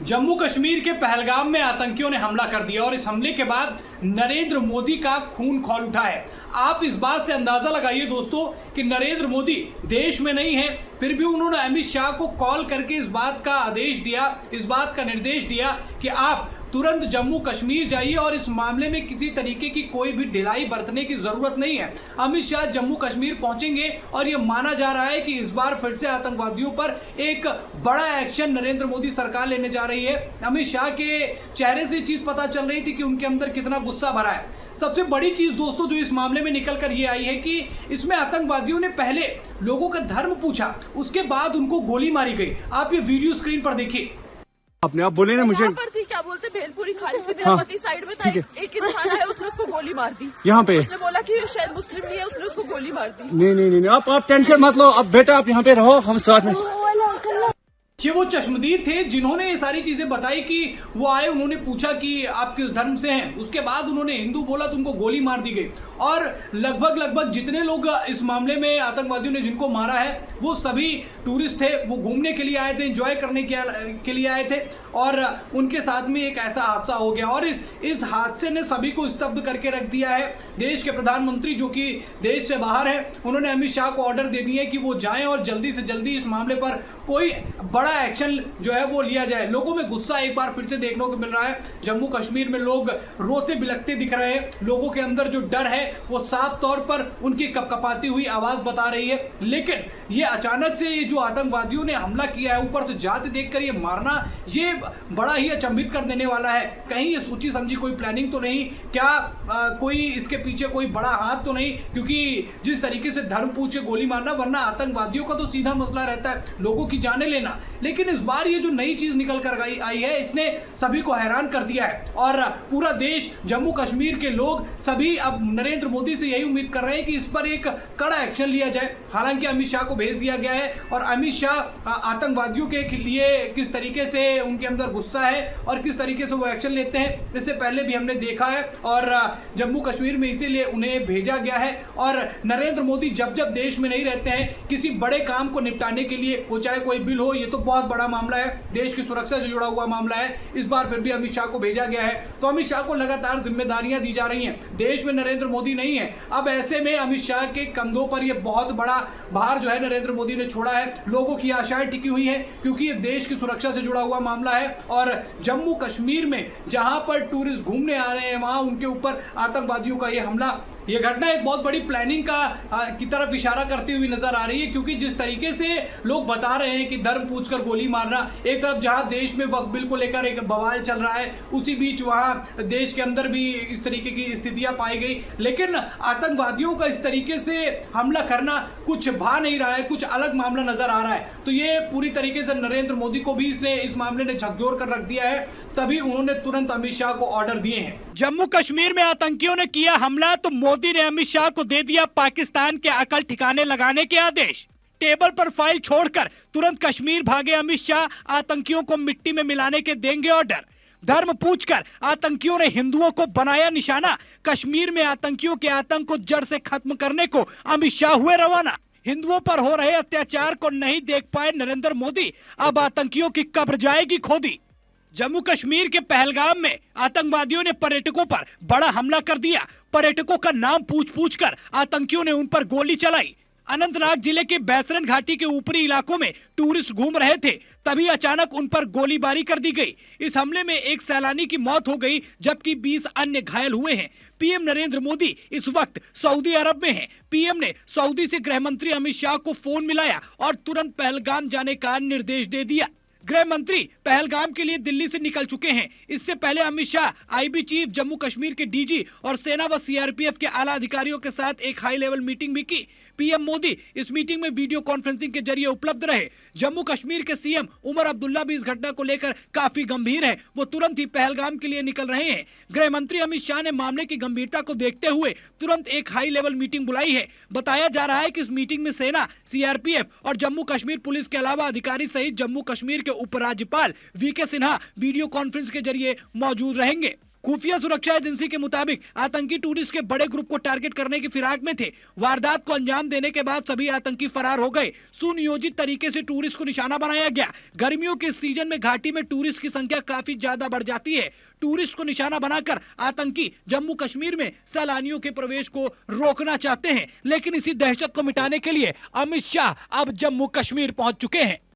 जम्मू कश्मीर के पहलगाम में आतंकियों ने हमला कर दिया और इस हमले के बाद नरेंद्र मोदी का खून खौल उठा है। आप इस बात से अंदाजा लगाइए दोस्तों कि नरेंद्र मोदी देश में नहीं है, फिर भी उन्होंने अमित शाह को कॉल करके इस बात का आदेश दिया, इस बात का निर्देश दिया कि आप तुरंत जम्मू कश्मीर जाइए और इस मामले में किसी तरीके की कोई भी ढिलाई बरतने की जरूरत नहीं है। अमित शाह जम्मू कश्मीर पहुंचेंगे और यह माना जा रहा है कि इस बार फिर से आतंकवादियों पर एक बड़ा एक्शन नरेंद्र मोदी सरकार लेने जा रही है। अमित शाह के चेहरे से चीज पता चल रही थी कि उनके अंदर कितना गुस्सा भरा है। सबसे बड़ी चीज दोस्तों जो इस मामले में निकल कर ये आई है कि इसमें आतंकवादियों ने पहले लोगों का धर्म पूछा, उसके बाद उनको गोली मारी गई। आप ये वीडियो स्क्रीन पर देखिए। अपने आप बोले ना मुझे क्या बोलते भेलपुरी खाली से मेरा पति साइड में था, एक इंसान है उसने उसको गोली मार दी। यहाँ पे उसने बोला कि शायद मुस्लिम नहीं है, उसने उसको गोली मार दी। नहीं आप टेंशन मत लो, अब बेटा आप यहाँ पे रहो, हम साथ में। ये वो चश्मदीद थे जिन्होंने ये सारी चीजें बताई कि वो आए, उन्होंने पूछा कि आप किस धर्म से हैं, उसके बाद उन्होंने हिंदू बोला तो उनको गोली मार दी गई। और लगभग जितने लोग इस मामले में आतंकवादियों ने जिनको मारा है वो सभी टूरिस्ट थे, वो घूमने के लिए आए थे, एंजॉय करने के लिए आए थे और उनके साथ में एक ऐसा हादसा हो गया और इस हादसे ने सभी को स्तब्ध करके रख दिया है। देश के प्रधानमंत्री जो कि देश से बाहर है, उन्होंने अमित शाह को ऑर्डर दे दिए कि वो जाएं और जल्दी से जल्दी इस मामले पर कोई बड़ा एक्शन जो है वो लिया जाए। लोगों में गुस्सा एक बार फिर से देखने को मिल रहा है। जम्मू कश्मीर में लोग रोते बिलखते दिख रहे हैं, लोगों के अंदर जो डर है वो साफ तौर पर उनकी कपकपाती हुई आवाज बता रही है। लेकिन ये अचानक से ये जो आतंकवादियों ने हमला किया है, ऊपर से जाते देखकर ये मारना, ये बड़ा ही अचंभित कर देने वाला है। कहीं ये सोची समझी कोई प्लानिंग तो नहीं, क्या कोई इसके पीछे कोई बड़ा हाथ तो नहीं? क्योंकि जिस तरीके से धर्म पूछ के गोली मारना, वरना आतंकवादियों का तो सीधा मसला रहता है लोगों की जाने लेना। लेकिन इस बार ये जो नई चीज निकल कर आई है, इसने सभी को हैरान कर दिया है और पूरा देश, जम्मू कश्मीर के लोग सभी अब नरेंद्र मोदी से यही उम्मीद कर रहे हैं कि इस पर एक कड़ा एक्शन लिया जाए। हालांकि अमित शाह को भेज दिया गया है और अमित शाह आतंकवादियों के लिए किस तरीके से उनके अंदर गुस्सा है और किस तरीके से वो एक्शन लेते हैं, इससे पहले भी हमने देखा है और जम्मू कश्मीर में इसीलिए उन्हें भेजा गया है। और नरेंद्र मोदी जब देश में नहीं रहते हैं, किसी बड़े काम को निपटाने के लिए, वो चाहे कोई बिल हो, ये तो बहुत बड़ा मामला है, देश की सुरक्षा से जुड़ा हुआ मामला है, इस बार फिर भी अमित शाह को भेजा गया है। तो अमित शाह को लगातार जिम्मेदारियां दी जा रही हैं। देश में नरेंद्र मोदी नहीं है, अब ऐसे में अमित शाह के कंधों पर यह बहुत बड़ा भार जो है नरेंद्र मोदी ने छोड़ा है। लोगों की आशाएं टिकी हुई हैं क्योंकि ये देश की सुरक्षा से जुड़ा हुआ मामला है और जम्मू कश्मीर में जहां पर टूरिस्ट घूमने आ रहे हैं, वहां उनके ऊपर आतंकवादियों का यह हमला, ये घटना एक बहुत बड़ी प्लानिंग की तरफ इशारा करती हुई नजर आ रही है। क्योंकि जिस तरीके से लोग बता रहे हैं कि धर्म पूछकर गोली मारना, एक तरफ जहां देश में वक्फ बिल को लेकर एक बवाल चल रहा है, उसी बीच वहां देश के अंदर भी इस तरीके की स्थितियां पाई गई। लेकिन आतंकवादियों का इस तरीके से हमला करना कुछ भा नहीं रहा है, कुछ अलग मामला नजर आ रहा है। तो ये पूरी तरीके से नरेंद्र मोदी को भी इस मामले ने झकझोर कर रख दिया है, तभी उन्होंने तुरंत अमित शाह को ऑर्डर दिए हैं। जम्मू कश्मीर में आतंकियों ने किया हमला तो मोदी ने अमित शाह को दे दिया पाकिस्तान के अकल ठिकाने लगाने के आदेश। टेबल पर फाइल छोड़कर तुरंत कश्मीर भागे अमित शाह, आतंकियों को मिट्टी में मिलाने के देंगे ऑर्डर। धर्म पूछकर आतंकियों ने हिंदुओं को बनाया निशाना, कश्मीर में आतंकियों के आतंक को जड़ से खत्म करने को अमित शाह हुए रवाना। हिंदुओं पर हो रहे अत्याचार को नहीं देख पाए नरेंद्र मोदी, अब आतंकियों की कब्र जाएगी खोदी। जम्मू कश्मीर के पहलगाम में आतंकवादियों ने पर्यटकों पर बड़ा हमला कर दिया। पर्यटकों का नाम पूछ कर आतंकियों ने उन पर गोली चलाई। अनंतनाग जिले के बैसरन घाटी के ऊपरी इलाकों में टूरिस्ट घूम रहे थे, तभी अचानक उन पर गोलीबारी कर दी गई। इस हमले में एक सैलानी की मौत हो गई जबकि 20 अन्य घायल हुए हैं। पीएम नरेंद्र मोदी इस वक्त सऊदी अरब में हैं। पीएम ने सऊदी से गृह मंत्री अमित शाह को फोन मिलाया और तुरंत पहलगाम जाने का निर्देश दे दिया। गृह मंत्री पहलगाम के लिए दिल्ली से निकल चुके हैं। इससे पहले अमित शाह आईबी चीफ, जम्मू कश्मीर के डीजी और सेना व सीआरपीएफ के आला अधिकारियों के साथ एक हाई लेवल मीटिंग भी की। पीएम मोदी इस मीटिंग में वीडियो कॉन्फ्रेंसिंग के जरिए उपलब्ध रहे। जम्मू कश्मीर के सीएम उमर अब्दुल्ला भी इस घटना को लेकर काफी गंभीर है, वो तुरंत ही पहलगाम के लिए निकल रहे हैं। गृह मंत्री अमित शाह ने मामले की गंभीरता को देखते हुए तुरंत एक हाई लेवल मीटिंग बुलाई है। बताया जा रहा है कि इस मीटिंग में सेना, सीआरपीएफ और जम्मू कश्मीर पुलिस के अलावा अधिकारी सहित जम्मू कश्मीर के उपराज्यपाल वीके सिन्हा वीडियो कॉन्फ्रेंस के जरिए मौजूद रहेंगे। खुफिया सुरक्षा एजेंसी के मुताबिक आतंकी टूरिस्ट के बड़े ग्रुप को टारगेट करने की फिराक में थे। वारदात को अंजाम देने के बाद सभी आतंकी फरार हो गए। सुनियोजित तरीके से टूरिस्ट को निशाना बनाया गया। गर्मियों के सीजन में घाटी में टूरिस्ट की संख्या काफी ज्यादा बढ़ जाती है। टूरिस्ट को निशाना बनाकर आतंकी जम्मू कश्मीर में सैलानियों के प्रवेश को रोकना चाहते हैं, लेकिन इसी दहशत को मिटाने के लिए अमित शाह अब जम्मू कश्मीर पहुंच चुके हैं।